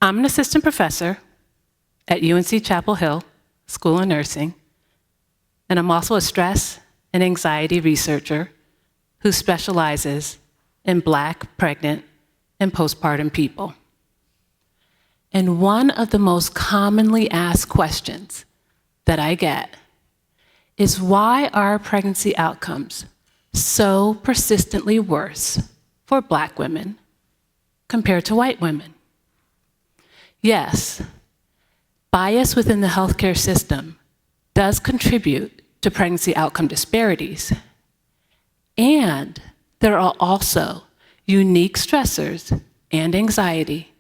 I'm an assistant professor at UNC Chapel Hill School of Nursing, and I'm also a stress and anxiety researcher who specializes in Black, pregnant, and postpartum people. And one of the most commonly asked questions that I get is, why are pregnancy outcomes so persistently worse for Black women compared to white women? Yes, bias within the healthcare system does contribute to pregnancy outcome disparities. And there are also unique stressors and anxiety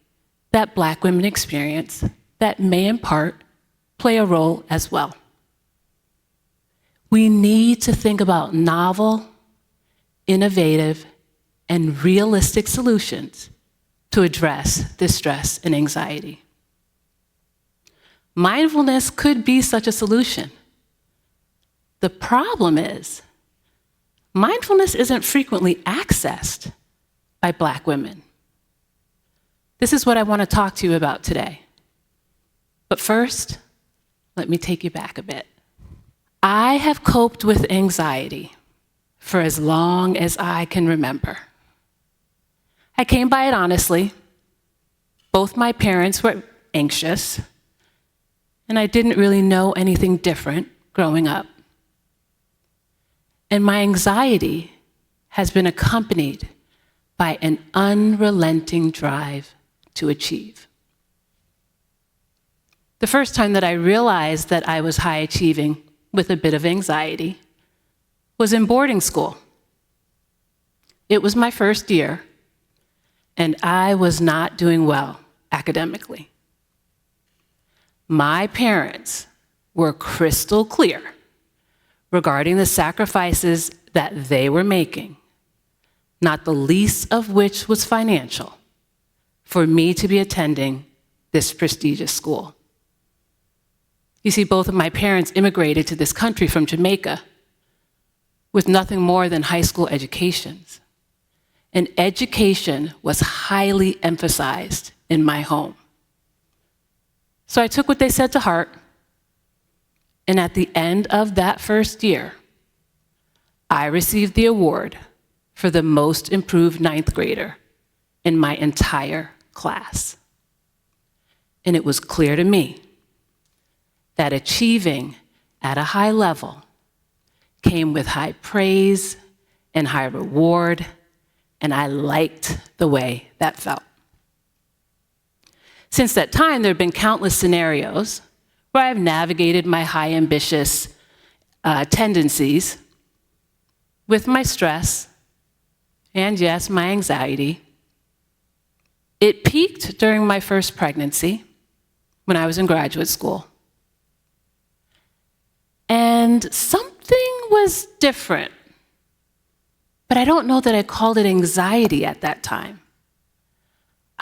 that Black women experience that may in part play a role as well. We need to think about novel, innovative, and realistic solutions to address this stress and anxiety. Mindfulness could be such a solution. The problem is, mindfulness isn't frequently accessed by Black women. This is what I want to talk to you about today. But first, let me take you back a bit. I have coped with anxiety for as long as I can remember. I came by it honestly. Both my parents were anxious, and I didn't really know anything different growing up. And my anxiety has been accompanied by an unrelenting drive to achieve. The first time that I realized that I was high achieving with a bit of anxiety was in boarding school. It was my first year, and I was not doing well academically. My parents were crystal clear regarding the sacrifices that they were making, not the least of which was financial, for me to be attending this prestigious school. You see, both of my parents immigrated to this country from Jamaica with nothing more than high school educations. And education was highly emphasized in my home. So I took what they said to heart, and at the end of that first year, I received the award for the most improved ninth grader in my entire class. And it was clear to me that achieving at a high level came with high praise and high reward, and I liked the way that felt. Since that time, there have been countless scenarios where I've navigated my high ambitious tendencies with my stress and, yes, my anxiety. It peaked during my first pregnancy when I was in graduate school. And something was different, but I don't know that I called it anxiety at that time.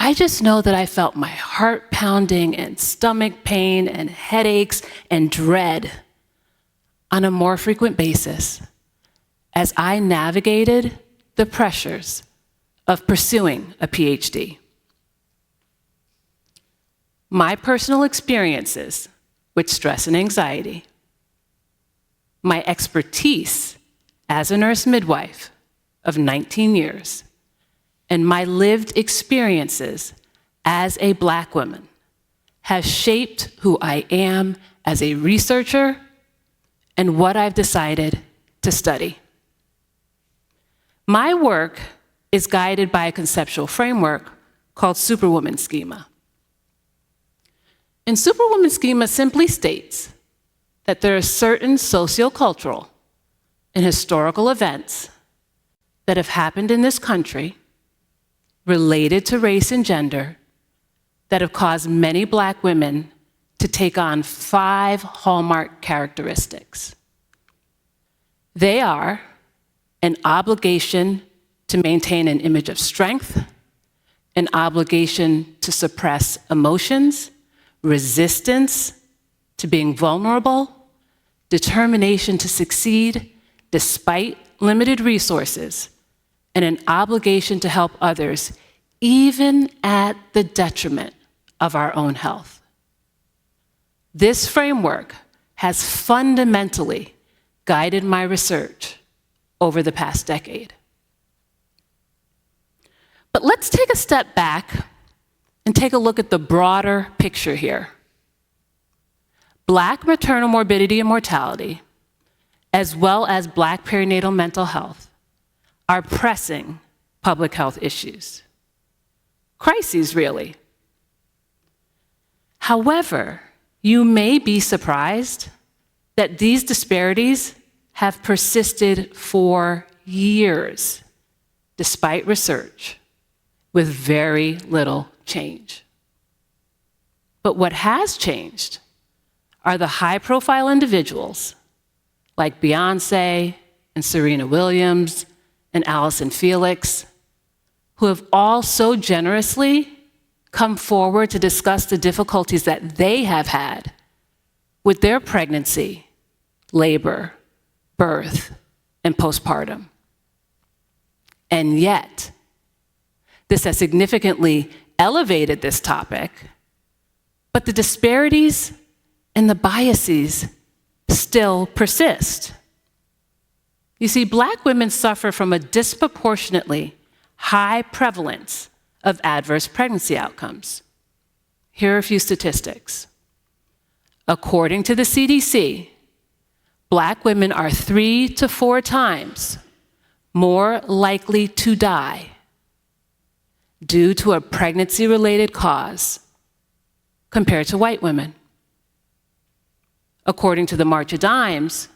I just know that I felt my heart pounding and stomach pain and headaches and dread on a more frequent basis as I navigated the pressures of pursuing a PhD. My personal experiences with stress and anxiety, my expertise as a nurse midwife of 19 years, and my lived experiences as a Black woman has shaped who I am as a researcher and what I've decided to study. My work is guided by a conceptual framework called superwoman schema. And superwoman schema simply states that there are certain sociocultural and historical events that have happened in this country related to race and gender that have caused many Black women to take on 5 hallmark characteristics. They are an obligation to maintain an image of strength, an obligation to suppress emotions, resistance to being vulnerable, determination to succeed despite limited resources, and an obligation to help others, even at the detriment of our own health. This framework has fundamentally guided my research over the past decade. But let's take a step back and take a look at the broader picture here. Black maternal morbidity and mortality, as well as Black perinatal mental health, are pressing public health issues. Crises, really. However, you may be surprised that these disparities have persisted for years, despite research, with very little change. But what has changed are the high-profile individuals like Beyoncé and Serena Williams and Allison Felix, who have all so generously come forward to discuss the difficulties that they have had with their pregnancy, labor, birth, and postpartum. And yet, this has significantly elevated this topic, but the disparities and the biases still persist. You see, Black women suffer from a disproportionately high prevalence of adverse pregnancy outcomes. Here are a few statistics. According to the CDC, Black women are 3 to 4 times more likely to die due to a pregnancy-related cause compared to white women. According to the March of Dimes,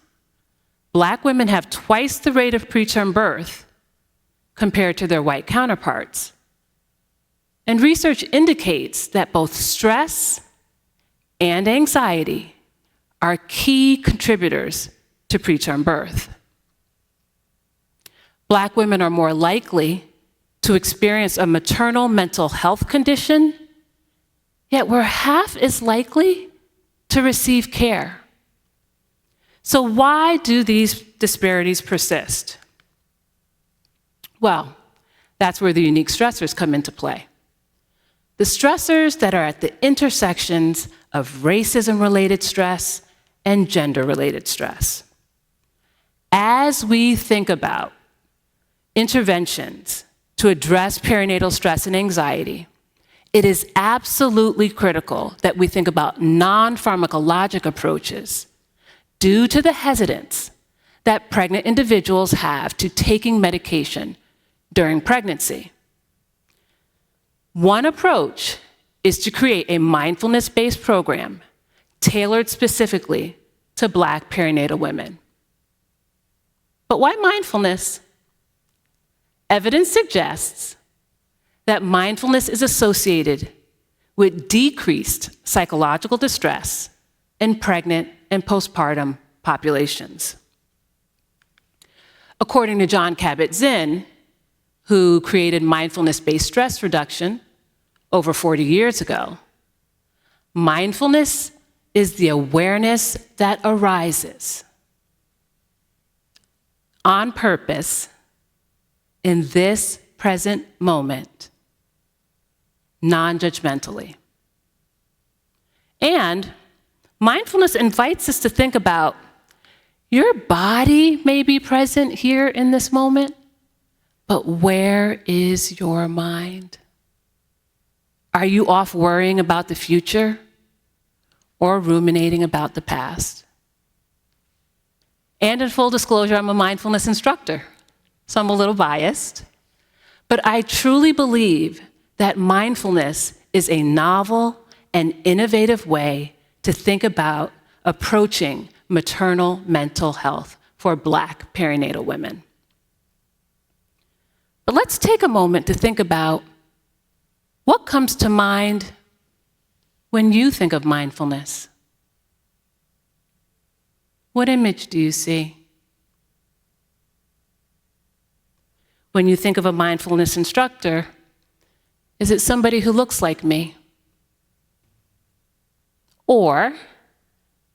Black women have twice the rate of preterm birth compared to their white counterparts. And research indicates that both stress and anxiety are key contributors to preterm birth. Black women are more likely to experience a maternal mental health condition, yet we're half as likely to receive care. So why do these disparities persist? Well, that's where the unique stressors come into play. The stressors that are at the intersections of racism-related stress and gender-related stress. As we think about interventions to address perinatal stress and anxiety, it is absolutely critical that we think about non-pharmacologic approaches due to the hesitance that pregnant individuals have to taking medication during pregnancy. One approach is to create a mindfulness-based program tailored specifically to Black perinatal women. But why mindfulness? Evidence suggests that mindfulness is associated with decreased psychological distress in pregnant and postpartum populations. According to John Kabat-Zinn, who created mindfulness-based stress reduction over 40 years ago, mindfulness is the awareness that arises on purpose in this present moment, non-judgmentally. And mindfulness invites us to think about your body may be present here in this moment, but where is your mind? Are you off worrying about the future or ruminating about the past? And in full disclosure, I'm a mindfulness instructor, so I'm a little biased. But I truly believe that mindfulness is a novel and innovative way to think about approaching maternal mental health for Black perinatal women. But let's take a moment to think about what comes to mind when you think of mindfulness. What image do you see? When you think of a mindfulness instructor, is it somebody who looks like me? Or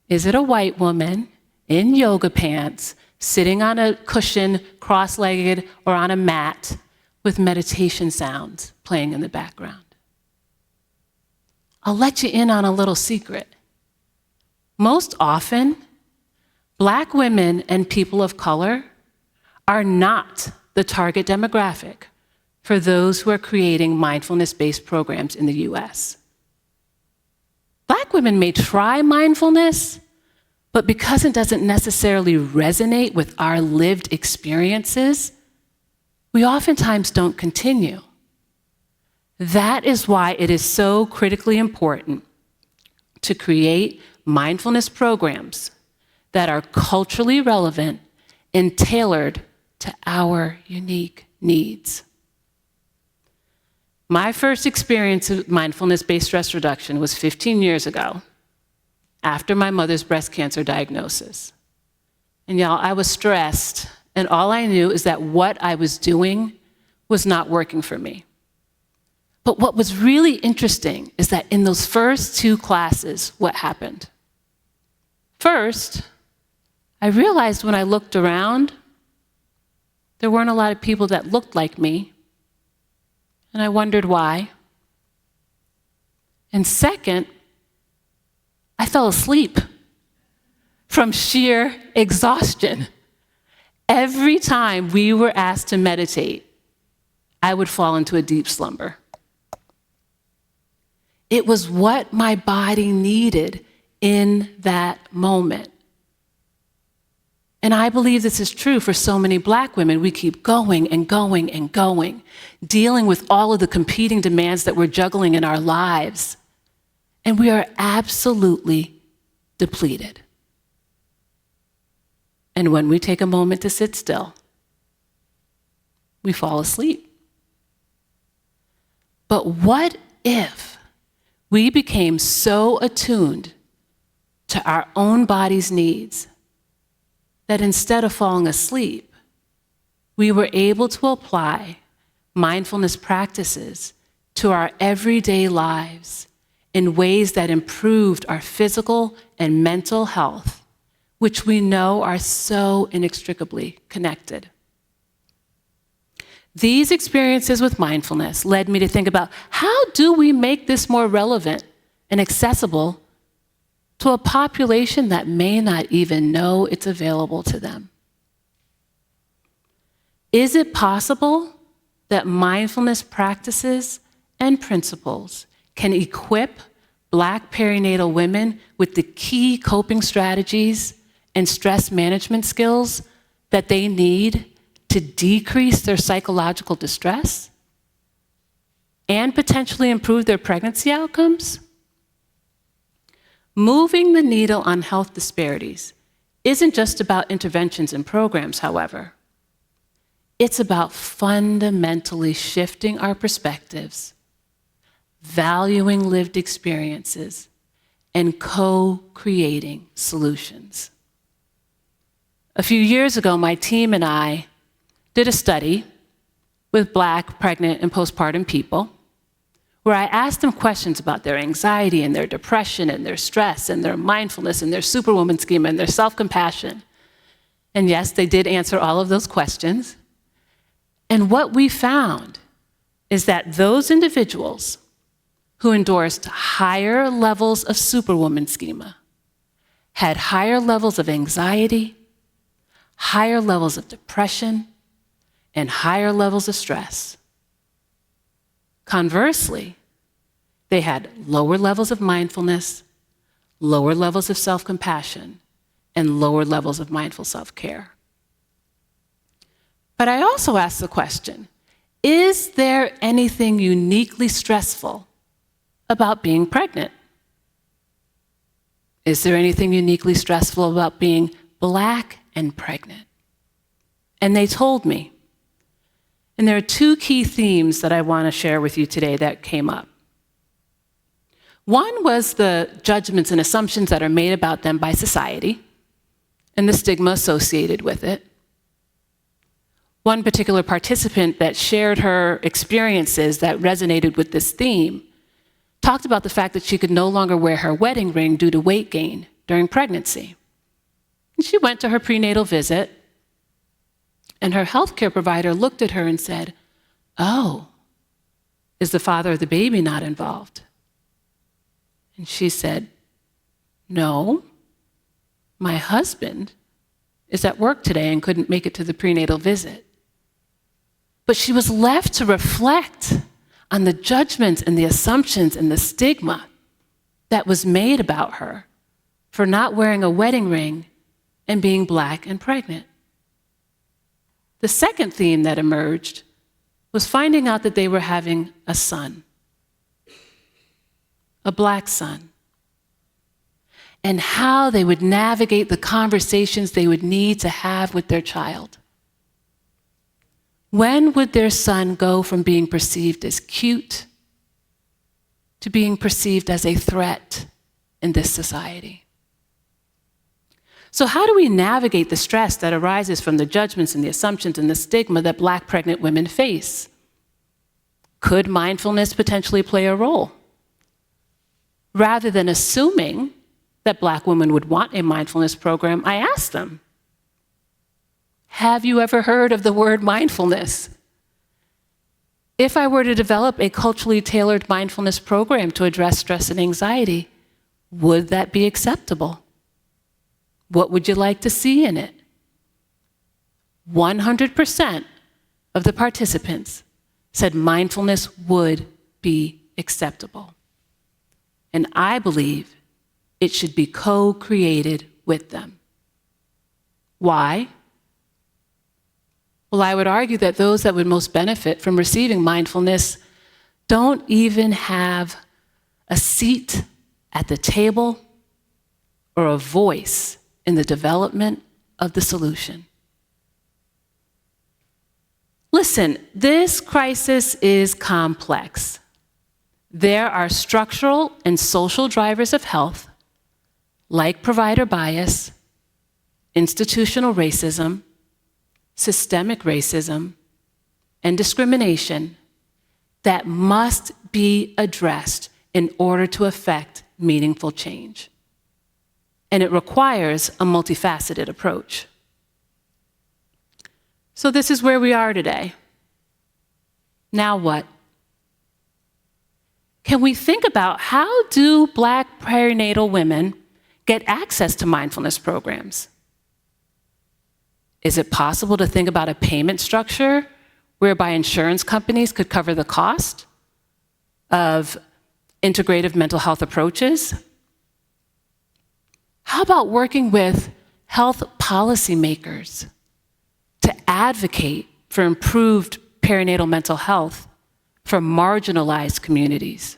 is it a white woman in yoga pants, sitting on a cushion, cross-legged, or on a mat with meditation sounds playing in the background? I'll let you in on a little secret. Most often, Black women and people of color are not the target demographic for those who are creating mindfulness-based programs in the US. Black women may try mindfulness, but because it doesn't necessarily resonate with our lived experiences, we oftentimes don't continue. That is why it is so critically important to create mindfulness programs that are culturally relevant and tailored to our unique needs. My first experience of mindfulness-based stress reduction was 15 years ago, after my mother's breast cancer diagnosis. And y'all, I was stressed, and all I knew is that what I was doing was not working for me. But what was really interesting is that in those first 2 classes, what happened? First, I realized when I looked around, there weren't a lot of people that looked like me, and I wondered why. And second, I fell asleep from sheer exhaustion. Every time we were asked to meditate, I would fall into a deep slumber. It was what my body needed in that moment. And I believe this is true for so many Black women. We keep going and going and going, dealing with all of the competing demands that we're juggling in our lives. And we are absolutely depleted. And when we take a moment to sit still, we fall asleep. But what if we became so attuned to our own body's needs that instead of falling asleep, we were able to apply mindfulness practices to our everyday lives in ways that improved our physical and mental health, which we know are so inextricably connected. These experiences with mindfulness led me to think about how do we make this more relevant and accessible to a population that may not even know it's available to them? Is it possible that mindfulness practices and principles can equip Black perinatal women with the key coping strategies and stress management skills that they need to decrease their psychological distress and potentially improve their pregnancy outcomes? Moving the needle on health disparities isn't just about interventions and programs, however. It's about fundamentally shifting our perspectives, valuing lived experiences, and co-creating solutions. A few years ago, my team and I did a study with Black, pregnant, and postpartum people where I asked them questions about their anxiety and their depression and their stress and their mindfulness and their superwoman schema and their self-compassion. And yes, they did answer all of those questions. And what we found is that those individuals who endorsed higher levels of superwoman schema had higher levels of anxiety, higher levels of depression, and higher levels of stress. Conversely, they had lower levels of mindfulness, lower levels of self-compassion, and lower levels of mindful self-care. But I also asked the question, is there anything uniquely stressful about being pregnant? Is there anything uniquely stressful about being Black and pregnant? And they told me. And there are 2 key themes that I want to share with you today that came up. One was the judgments and assumptions that are made about them by society and the stigma associated with it. One particular participant that shared her experiences that resonated with this theme talked about the fact that she could no longer wear her wedding ring due to weight gain during pregnancy. And she went to her prenatal visit, and her healthcare provider looked at her and said, "Oh, is the father of the baby not involved?" And she said, "No, my husband is at work today and couldn't make it to the prenatal visit." But she was left to reflect on the judgments and the assumptions and the stigma that was made about her for not wearing a wedding ring and being Black and pregnant. The second theme that emerged was finding out that they were having a son, a Black son, and how they would navigate the conversations they would need to have with their child. When would their son go from being perceived as cute to being perceived as a threat in this society? So how do we navigate the stress that arises from the judgments and the assumptions and the stigma that Black pregnant women face? Could mindfulness potentially play a role? Rather than assuming that Black women would want a mindfulness program, I asked them, have you ever heard of the word mindfulness? If I were to develop a culturally tailored mindfulness program to address stress and anxiety, would that be acceptable? What would you like to see in it? 100% of the participants said mindfulness would be acceptable. And I believe it should be co-created with them. Why? Well, I would argue that those that would most benefit from receiving mindfulness don't even have a seat at the table or a voice in the development of the solution. Listen, this crisis is complex. There are structural and social drivers of health, like provider bias, institutional racism, systemic racism, and discrimination that must be addressed in order to effect meaningful change. And it requires a multifaceted approach. So this is where we are today. Now what? Can we think about how do Black perinatal women get access to mindfulness programs? Is it possible to think about a payment structure whereby insurance companies could cover the cost of integrative mental health approaches? How about working with health policymakers to advocate for improved perinatal mental health for marginalized communities?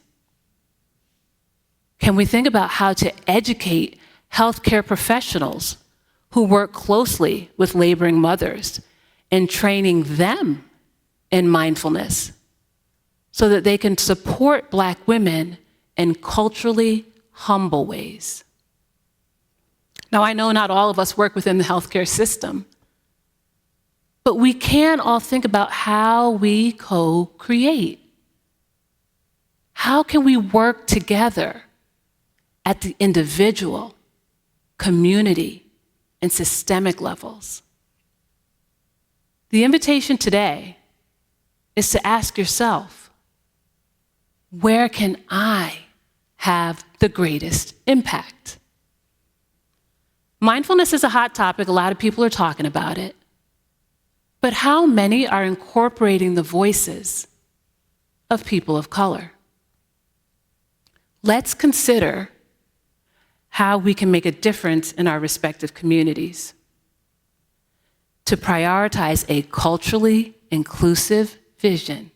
Can we think about how to educate healthcare professionals who work closely with laboring mothers and training them in mindfulness so that they can support Black women in culturally humble ways? Now, I know not all of us work within the healthcare system, but we can all think about how we co-create. How can we work together at the individual, community, and systemic levels? The invitation today is to ask yourself, where can I have the greatest impact? Mindfulness is a hot topic. A lot of people are talking about it. But how many are incorporating the voices of people of color? Let's consider how we can make a difference in our respective communities to prioritize a culturally inclusive vision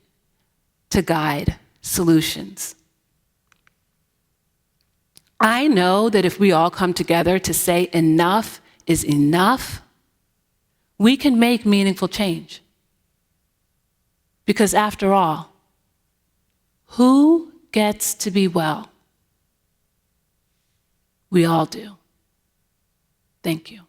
to guide solutions. I know that if we all come together to say enough is enough, we can make meaningful change. Because after all, who gets to be well? We all do. Thank you.